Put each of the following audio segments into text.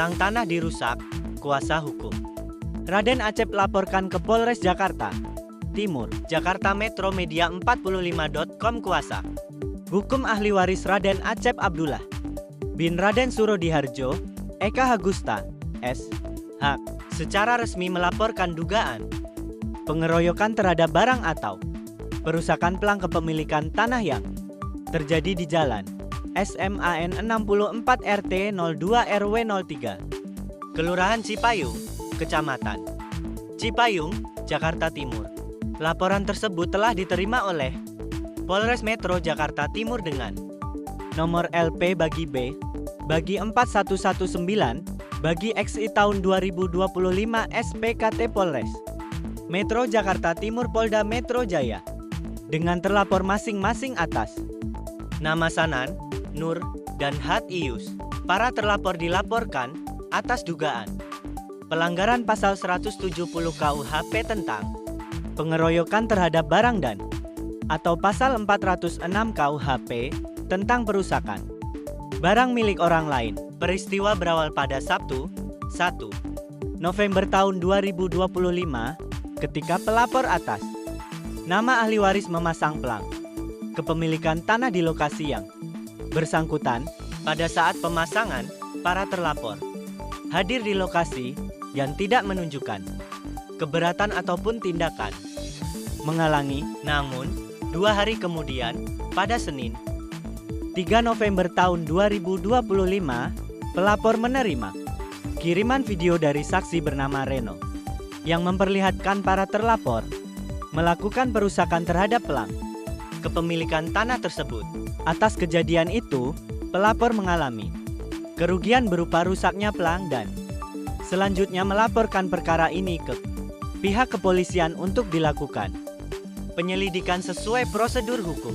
tentang tanah dirusak, kuasa hukum. Raden Acep laporkan ke Polres Jakarta Timur, Jakarta Metro Media 45.com. Kuasa hukum ahli waris Raden Acep Abdullah bin Raden Surodiharjo, Eka Hagusta, S.H. secara resmi melaporkan dugaan pengeroyokan terhadap barang atau perusakan pelang kepemilikan tanah yang terjadi di Jalan SMAN 64 RT 02 RW 03, Kelurahan Cipayung, Kecamatan Cipayung, Jakarta Timur. Laporan tersebut telah diterima oleh Polres Metro Jakarta Timur dengan nomor LP bagi B bagi 4119 bagi XI tahun 2025 SPKT Polres Metro Jakarta Timur Polda Metro Jaya dengan terlapor masing-masing atas nama Sanan, Nur, dan Hat Ius. Para terlapor dilaporkan atas dugaan pelanggaran pasal 170 KUHP tentang pengeroyokan terhadap barang dan atau pasal 406 KUHP tentang perusakan barang milik orang lain. Peristiwa berawal pada Sabtu, 1 November tahun 2025 ketika pelapor atas nama ahli waris memasang pelang kepemilikan tanah di lokasi yang bersangkutan. Pada saat pemasangan, para terlapor hadir di lokasi yang tidak menunjukkan keberatan ataupun tindakan menghalangi. Namun, 2 hari kemudian, pada Senin 3 November tahun 2025, pelapor menerima kiriman video dari saksi bernama Reno yang memperlihatkan para terlapor melakukan perusakan terhadap pelang kepemilikan tanah tersebut. Atas kejadian itu, pelapor mengalami kerugian berupa rusaknya pelang dan selanjutnya melaporkan perkara ini ke pihak kepolisian untuk dilakukan penyelidikan sesuai prosedur hukum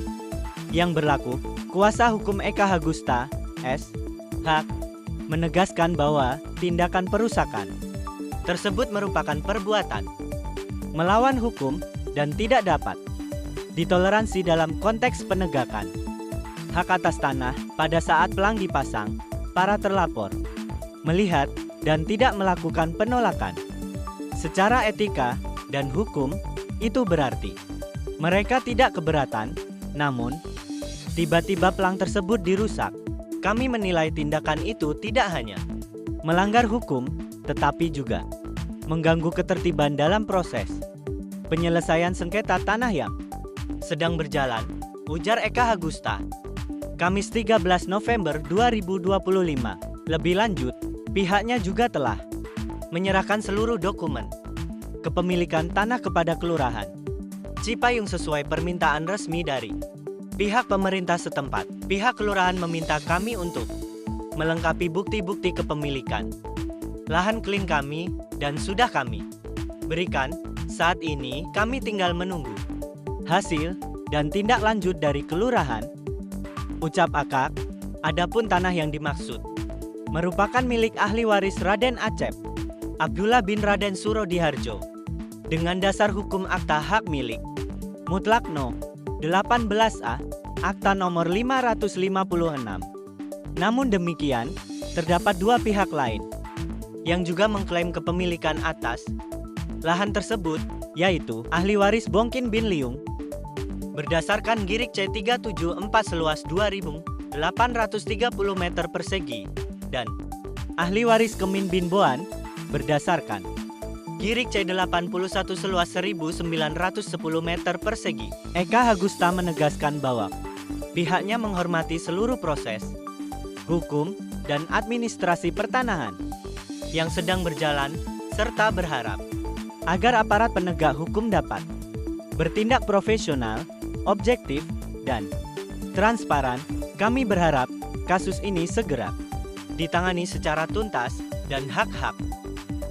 yang berlaku. Kuasa hukum Eka Hagusta, S.H. menegaskan bahwa tindakan perusakan tersebut merupakan perbuatan melawan hukum dan tidak dapat ditoleransi dalam konteks penegakan hak atas tanah. Pada saat pelang dipasang, para terlapor melihat dan tidak melakukan penolakan. Secara etika dan hukum, itu berarti mereka tidak keberatan, namun tiba-tiba pelang tersebut dirusak. Kami menilai tindakan itu tidak hanya melanggar hukum, tetapi juga mengganggu ketertiban dalam proses penyelesaian sengketa tanah yang sedang berjalan, ujar Eka Hagusta, Kamis 13 November 2025. Lebih lanjut, pihaknya juga telah menyerahkan seluruh dokumen kepemilikan tanah kepada Kelurahan Cipayung sesuai permintaan resmi dari pihak pemerintah setempat. Pihak kelurahan meminta kami untuk melengkapi bukti-bukti kepemilikan lahan klin kami dan sudah kami berikan. Saat ini kami tinggal menunggu hasil dan tindak lanjut dari kelurahan, ucap Akak. Adapun tanah yang dimaksud merupakan milik ahli waris Raden Acep Abdullah bin Raden Surodiharjo dengan dasar hukum Akta Hak Milik Mutlak No. 18A Akta nomor 556. Namun demikian, terdapat 2 pihak lain yang juga mengklaim kepemilikan atas lahan tersebut, yaitu ahli waris Bongkin bin Liung berdasarkan Girik C374 seluas 2.830 meter persegi dan ahli waris Kemin bin Boan berdasarkan Girik C81 seluas 1.910 meter persegi. Eka Hagusta menegaskan bahwa pihaknya menghormati seluruh proses hukum dan administrasi pertanahan yang sedang berjalan serta berharap agar aparat penegak hukum dapat bertindak profesional, objektif, dan transparan. Kami berharap kasus ini segera ditangani secara tuntas dan hak-hak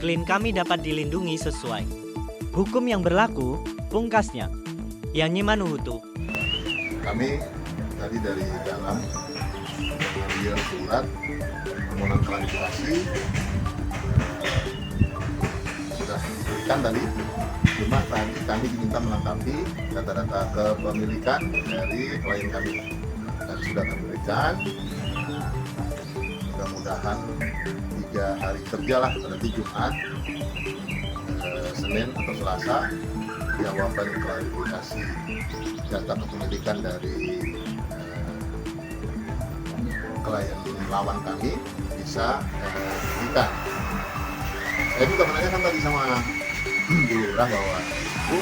klien kami dapat dilindungi sesuai hukum yang berlaku, pungkasnya. Yani Manuhutu. Kami tadi dari dalam mengambil surat permohonan klarifikasi sudah diberikan tadi. Cuma tadi kami diminta melengkapi data-data kepemilikan dari klien kami dan sudah kami berikan. mudah-mudahan 3 hari kerja lah, berarti Jumat, Senin atau Selasa, jawaban klarifikasi data kepemilikan dari klien lawan kami bisa diberikan. Saya juga menanyakan tadi sama Bu Lurah bahwa Bu,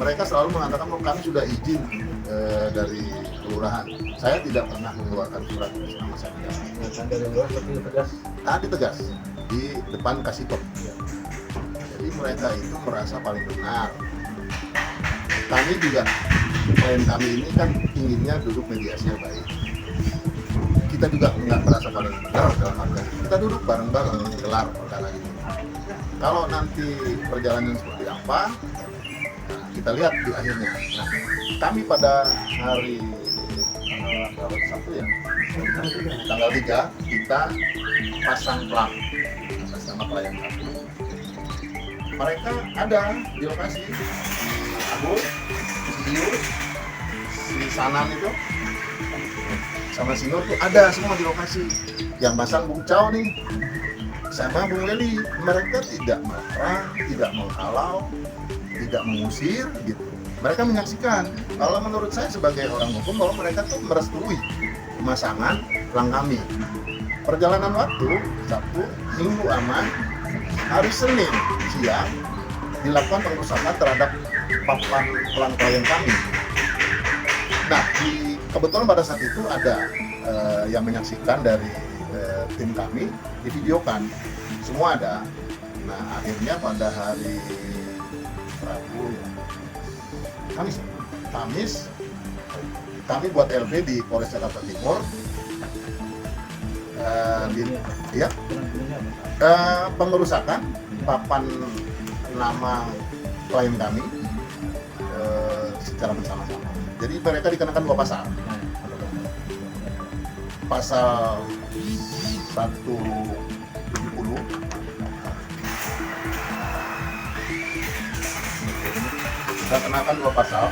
mereka selalu mengatakan bahwa kami sudah izin dari kelurahan. Saya tidak pernah mengeluarkan surat atas nama saya. Dari luar lebih tegas. Tadi tegas di depan Kasitop. Jadi mereka itu merasa paling benar. Kami juga, klien kami ini kan inginnya duduk mediasinya baik. Kita juga nggak merasa paling benar dalam arti kita duduk bareng-bareng gelar perkara ini. Kalau nanti perjalanan seperti apa, nah, kita lihat di akhirnya. Nah, kami pada hari Sabtu ya, tanggal 3 kita pasang plat atas nama klien kami. Mereka ada di lokasi, si Abul, si Ius, si Sanan itu, sama si Nur tuh ada semua di lokasi. Yang pasang Bung Cao nih, sama Bung Leli. Mereka tidak marah, tidak menghalau, tidak mengusir gitu. Mereka menyaksikan. Kalau menurut saya sebagai orang hukum bahwa mereka tuh merestui pemasangan plang kami. Perjalanan waktu Sabtu, Minggu aman, hari Senin siang dilakukan pengerusakan terhadap papan plang klien kami. Nah, kebetulan pada saat itu ada yang menyaksikan dari tim kami, divideokan, semua ada. Nah, akhirnya pada hari Rabu ya, Kamis kami buat LP di Polres Jakarta Timur. Ya, pengerusakan papan nama klien kami secara bersama-sama. Jadi mereka dikenakan 2 pasal. Pasal 170 kita kenakan 2 pasal.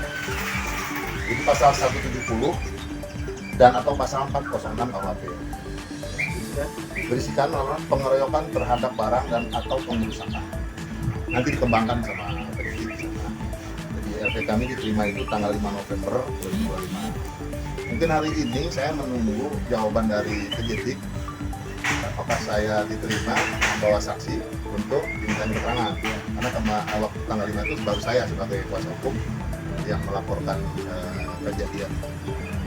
Jadi pasal 170 dan atau pasal 406 KUHP. Berisikan pengeroyokan terhadap barang dan atau pengerusakan. Nanti dikembangkan sama penyidik di sana. Jadi LP kami diterima itu tanggal 5 November 2025. Mungkin hari ini saya menunggu jawaban dari penyidik apakah saya diterima membawa saksi untuk diminta keterangan. Karena waktu tanggal 5 itu baru saya sebagai kuasa hukum yang melaporkan kejadian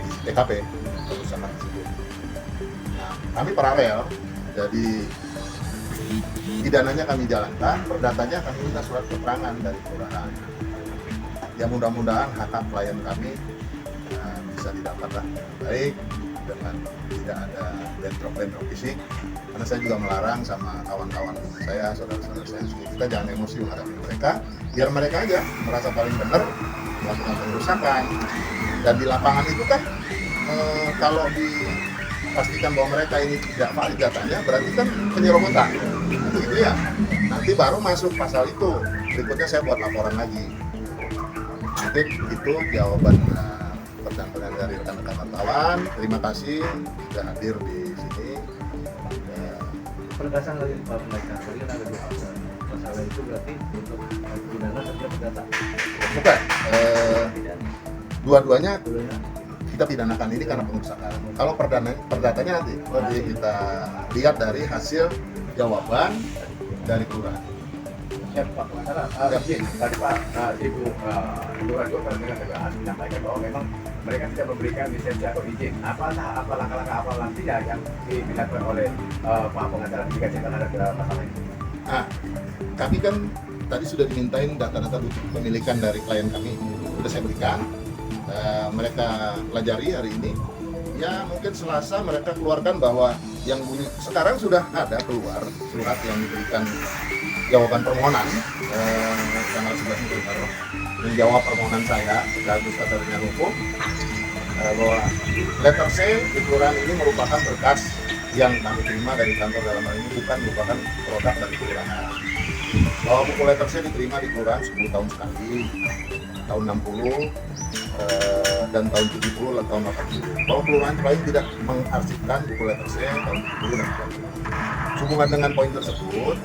di TKP kerusakan tersebut. Nah, kami paralel, jadi pidananya kami jalankan, perdatanya kami minta surat keterangan dari kelurahan. Ya mudah-mudahan hak klien kami bisa didapatlah baik dengan tidak ada bentrok-bentrok fisik. Karena saya juga melarang sama kawan-kawan saya, saudara-saudara saya, kita jangan emosi menghadapi mereka, biar mereka aja merasa paling benar melakukan pengerusakan. Dan di lapangan itu kan kalau dipastikan bahwa mereka ini tidak valid datanya, berarti kan penyerobotan gitu ya. Nanti baru masuk pasal itu, berikutnya saya buat laporan lagi. Mungkin itu jawaban pertanyaan dari rekan-rekan wartawan. Terima kasih sudah hadir di sini. Penegasan lagi Pak Pendekar, tadi kan ada 2 pasal. Pasal itu berarti untuk pidana saja perdata. Bukan, dua-duanya kita pidanakan ini karena pengerusakan. Kalau perdatanya nanti kita lihat dari hasil jawaban dari kelurahan. Siap Pak Pendekar. Tadi Pak Ibu Lurah juga pernah menyampaikan bahwa memang mereka tidak memberikan lisensi atau izin. Apa langkah-langkah apa nanti yang dilakukan oleh Pak Pengacara jika kita ada masalah ini? Nah, kami kan tadi sudah dimintain data-data kepemilikan dari klien kami, sudah saya berikan. Mereka pelajari hari ini. Ya mungkin Selasa mereka keluarkan bahwa yang bunyi sekarang sudah ada keluar surat yang diberikan jawaban permohonan tanggal 11 November menjawab permohonan saya sebagai Sekretariat Hukum bahwa letter C di kelurahan ini merupakan berkas yang kami terima dari kantor dalam hal ini, bukan merupakan produk dari kelurahan. Bahwa buku letter C diterima di kelurahan 10 tahun sekali, tahun 60 dan tahun 70 dan tahun 80 bahwa kelurahan lain tidak mengarsipkan buku letter C tahun 70 dan 80. Hubungan dengan poin tersebut,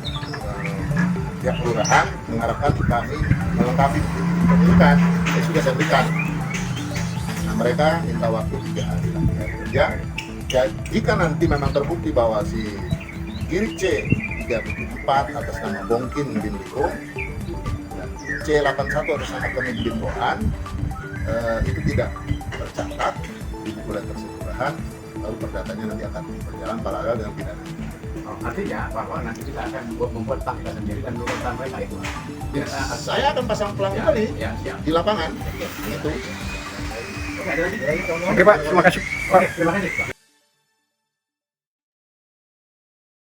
pihak kelurahan mengharapkan kami melengkapi penunjukan yang sudah saya berikan. Nah, mereka minta waktu 3 hari kerja. Ya, jika nanti memang terbukti bahwa si Giri C 374 atas nama Bongkin bin Liko dan C81 atas nama Kemi bin Bohan itu tidak tercatat di buku letter kelurahan, lalu perdatanya nanti akan berjalan paralel dengan pidana. Artinya bahwa nanti kita akan membuat tangga sendiri dan menurunkan mereka itu. Ya, saya akan pasang pelang Ya, kali ya, siap. di lapangan. Itu. Oke, ada lagi? Oke Pak, terima kasih. Oke, terima kasih Pak.